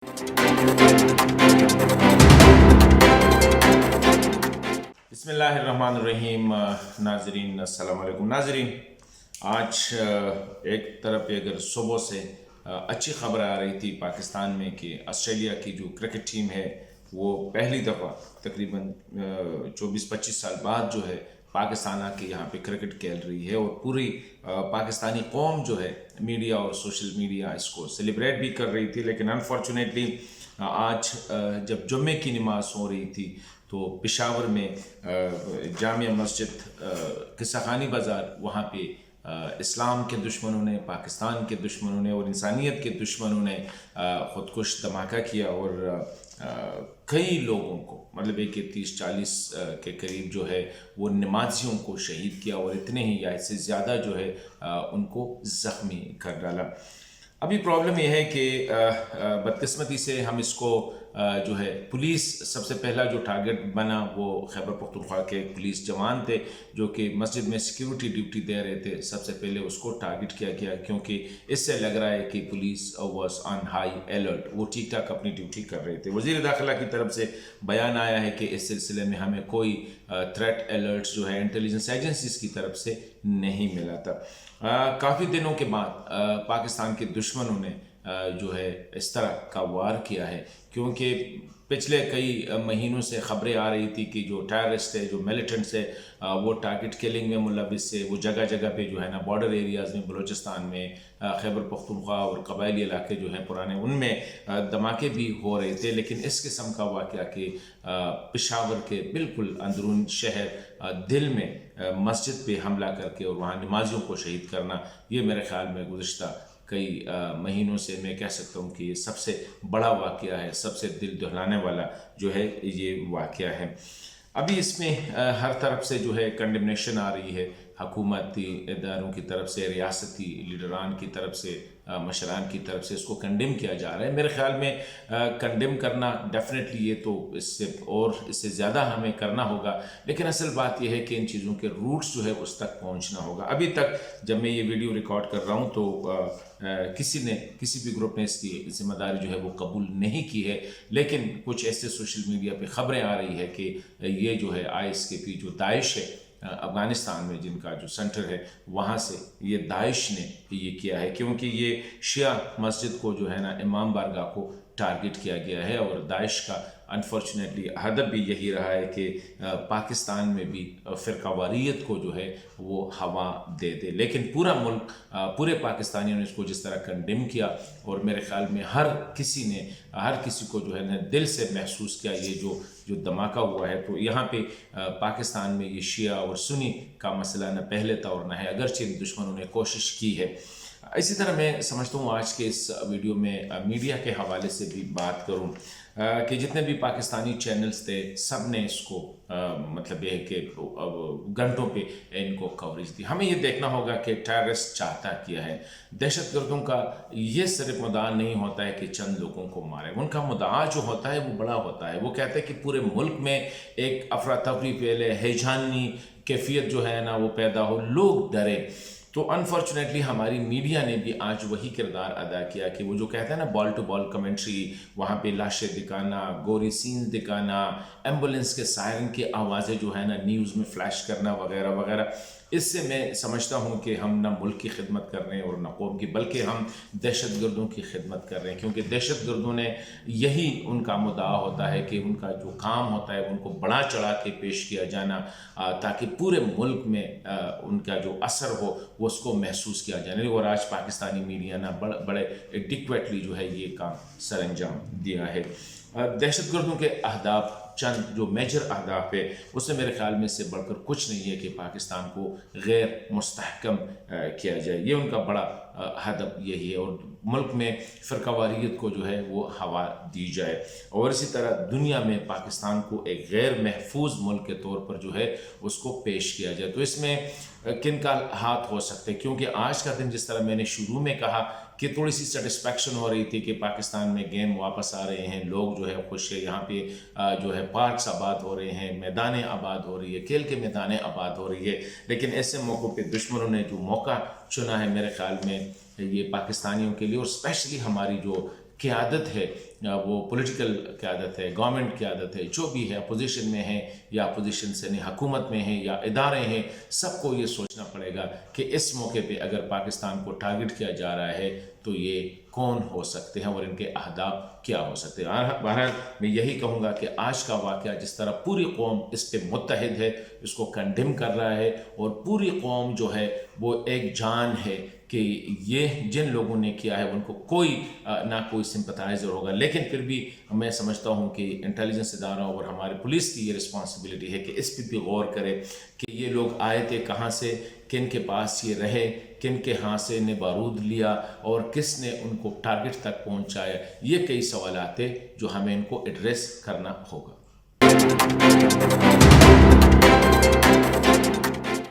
बिस्मिल्लाहिर्रहमानिर्रहीम। नाजरीन अस्सलाम वालेकुम। नाजरीन, आज एक तरफ पे अगर सुबह से अच्छी खबर आ रही थी पाकिस्तान में कि ऑस्ट्रेलिया की जो क्रिकेट टीम है वो पहली दफ़ा तकरीबन 24-25 साल बाद जो है पाकिस्तान आके यहाँ पे क्रिकेट खेल रही है, और पूरी पाकिस्तानी कौम जो है मीडिया और सोशल मीडिया इसको सेलिब्रेट भी कर रही थी। लेकिन अनफॉर्चुनेटली आज जब जुम्मे की नमाज हो रही थी तो पेशावर में जामिया मस्जिद किस्साखानी बाज़ार, वहाँ पे इस्लाम के दुश्मनों ने, पाकिस्तान के दुश्मनों ने और इंसानियत के दुश्मनों ने ख़ुदकुश धमाका किया और कई लोगों को, मतलब एक 30-40 के करीब जो है वो नमाजियों को शहीद किया, और इतने ही या इससे ज़्यादा जो है उनको ज़ख्मी कर डाला। अभी प्रॉब्लम यह है कि बदकिस्मती से हम इसको जो है पुलिस सबसे पहला जो टारगेट बना वो खैबर पख्तूनख्वा के पुलिस जवान थे जो कि मस्जिद में सिक्योरिटी ड्यूटी दे रहे थे। सबसे पहले उसको टारगेट किया गया क्योंकि इससे लग रहा है कि police was on high alert, वो ठीक ठाक अपनी ड्यूटी कर रहे थे। वज़ीर दाखिला की तरफ से बयान आया है कि इस सिलसिले में हमें कोई थ्रेट अलर्ट जो है इंटेलिजेंस एजेंसीज की तरफ से नहीं मिला था। काफ़ी दिनों के बाद पाकिस्तान के दुश्मनों ने जो है इस तरह का वार किया है, क्योंकि पिछले कई महीनों से खबरें आ रही थी कि जो टेररिस्ट है, जो मिलिटेंट्स है, वो टारगेट किलिंग में मुलविस है। वो जगह जगह पे जो है ना बॉर्डर एरियाज़ में, बलूचिस्तान में, खैबर पख्तूनख्वा और कबायली इलाके जो हैं पुराने, उनमें धमाके भी हो रहे थे। लेकिन इस किस्म का वाक़या कि पेशावर के बिल्कुल अंदरून शहर दिल में मस्जिद पे हमला करके और वहाँ नमाजियों को शहीद करना, ये मेरे ख़्याल में गुज़िश्ता कई महीनों से मैं कह सकता हूँ कि ये सबसे बड़ा वाक़या है, सबसे दिल दहलाने वाला जो है ये वाक़या है। अभी इसमें हर तरफ से जो है कंडेमनेशन आ रही है, हुकूमती इदारों की तरफ से, रियासती लीडरान की तरफ से, मशरान की तरफ से इसको कंडेम किया जा रहा है। मेरे ख़्याल में कंडेम करना डेफिनेटली ये तो इससे ज़्यादा हमें करना होगा, लेकिन असल बात यह है कि इन चीज़ों के रूट्स जो है उस तक पहुंचना होगा। अभी तक जब मैं ये वीडियो रिकॉर्ड कर रहा हूँ तो किसी भी ग्रुप ने इसकी जिम्मेदारी जो है वो कबूल नहीं की है, लेकिन कुछ ऐसे सोशल मीडिया पे ख़बरें आ रही है कि ये जो है ISKP जो दाइश है अफ़गानिस्तान में, जिनका जो सेंटर है, वहाँ से ये दाइश ने ये किया है, क्योंकि ये शिया मस्जिद को जो है ना इमाम बारगाह को टारगेट किया गया है। और दाइश का अनफॉर्चुनेटली हदफ भी यही रहा है कि पाकिस्तान में भी फ़िरकावारियत को जो है वो हवा दे दे। लेकिन पूरा मुल्क, पूरे पाकिस्तानियों ने इसको जिस तरह कंडेम किया, और मेरे ख़्याल में हर किसी को जो है ना दिल से महसूस किया ये जो धमाका हुआ है। तो यहाँ पे पाकिस्तान में ये शिया और सुन्नी का मसला न पहले था और न है, अगरचे दुश्मनों ने कोशिश की है। इसी तरह मैं समझता हूँ आज के इस वीडियो में मीडिया के हवाले से भी बात करूँ कि जितने भी पाकिस्तानी चैनल्स थे सब ने इसको मतलब ये है कि घंटों पे इनको कवरेज दी। हमें ये देखना होगा कि टेररिस्ट चाहता किया है। दहशतगर्दों का ये सिर्फ मुद्दा नहीं होता है कि चंद लोगों को मारे, उनका मुद्दा जो होता है वो बड़ा होता है। वो कहते हैं कि पूरे मुल्क में एक अफरा तफरी फैले, हैजानी कैफियत जो है ना वो पैदा हो, लोग डरे। तो अनफॉर्चुनेटली हमारी मीडिया ने भी आज वही किरदार अदा किया कि वो जो कहते हैं ना बॉल टू बॉल कमेंट्री, वहाँ पे लाशें दिखाना, गोरी सीन्स दिखाना, एम्बुलेंस के सायरन की आवाज़ें जो है ना न्यूज़ में फ्लैश करना वगैरह वगैरह। इससे मैं समझता हूँ कि हम ना मुल्क की खिदमत कर रहे हैं और न कौम की, बल्कि हम दहशतगर्दों की खिदमत कर रहे हैं। क्योंकि दहशतगर्दों ने यही उनका मुद्दा होता है कि उनका जो काम होता है उनको बढ़ा चढ़ा के पेश किया जाना, ताकि पूरे मुल्क में उनका जो असर हो वो उसको महसूस किया जाए। और आज पाकिस्तानी मीडिया ना बड़े एडिक्वेटली जो है ये काम सर अंजाम दिया है। दहशतगर्दों के अहदाफ, चंद जो मेजर अहदाफ है, उससे मेरे ख्याल में से बढ़कर कुछ नहीं है कि पाकिस्तान को गैर मुस्तहकम किया जाए। ये उनका बड़ा हदफ यही है, और मुल्क में फ़िरकावारियत को जो है वो हवा दी जाए, और इसी तरह दुनिया में पाकिस्तान को एक गैर महफूज मुल्क के तौर पर जो है उसको पेश किया जाए। तो इसमें किन का हाथ हो सकते हैं, क्योंकि आज का दिन जिस तरह मैंने शुरू में कहा कि थोड़ी सी सेटिस्फेक्शन हो रही थी कि पाकिस्तान में गेम वापस आ रहे हैं, लोग जो है खुश है, यहाँ पे जो है पार्क्स आबाद हो रहे हैं, मैदानें आबाद हो रही है, खेल के मैदानें आबाद हो रही है। लेकिन ऐसे मौक़ों पे दुश्मनों ने जो मौका चुना है, मेरे ख्याल में ये पाकिस्तानियों के लिए और स्पेशली हमारी जो क़यादत है, वो पॉलिटिकल क़यादत है, गवर्नमेंट क़यादत है, जो भी है, अपोजिशन में है या अपोजिशन से नहीं, हुकूमत में है या इदारे हैं, सबको ये सोचना पड़ेगा कि इस मौके पे अगर पाकिस्तान को टारगेट किया जा रहा है तो ये कौन हो सकते हैं और इनके अहदाफ क्या हो सकते हैं। बहरहाल मैं यही कहूँगा कि आज का वाक़या जिस तरह पूरी कौम इस पे मुत्तहिद है, इसको कंडेम कर रहा है, और पूरी कौम जो है वो एक जान है कि ये जिन लोगों ने किया है उनको कोई ना कोई सिंपथाइज़र होगा। लेकिन फिर भी मैं समझता हूँ कि इंटेलिजेंस इदारों और हमारे पुलिस की ये रिस्पॉन्सिबिलिटी है कि इस पर भी गौर करे कि ये लोग आए थे कहाँ से, किन के पास ये रहे, किन के हाथ से ने बारूद लिया और किसने उनको टारगेट तक पहुँचाया। ये कई सवाल थे जो हमें इनको एड्रेस करना होगा।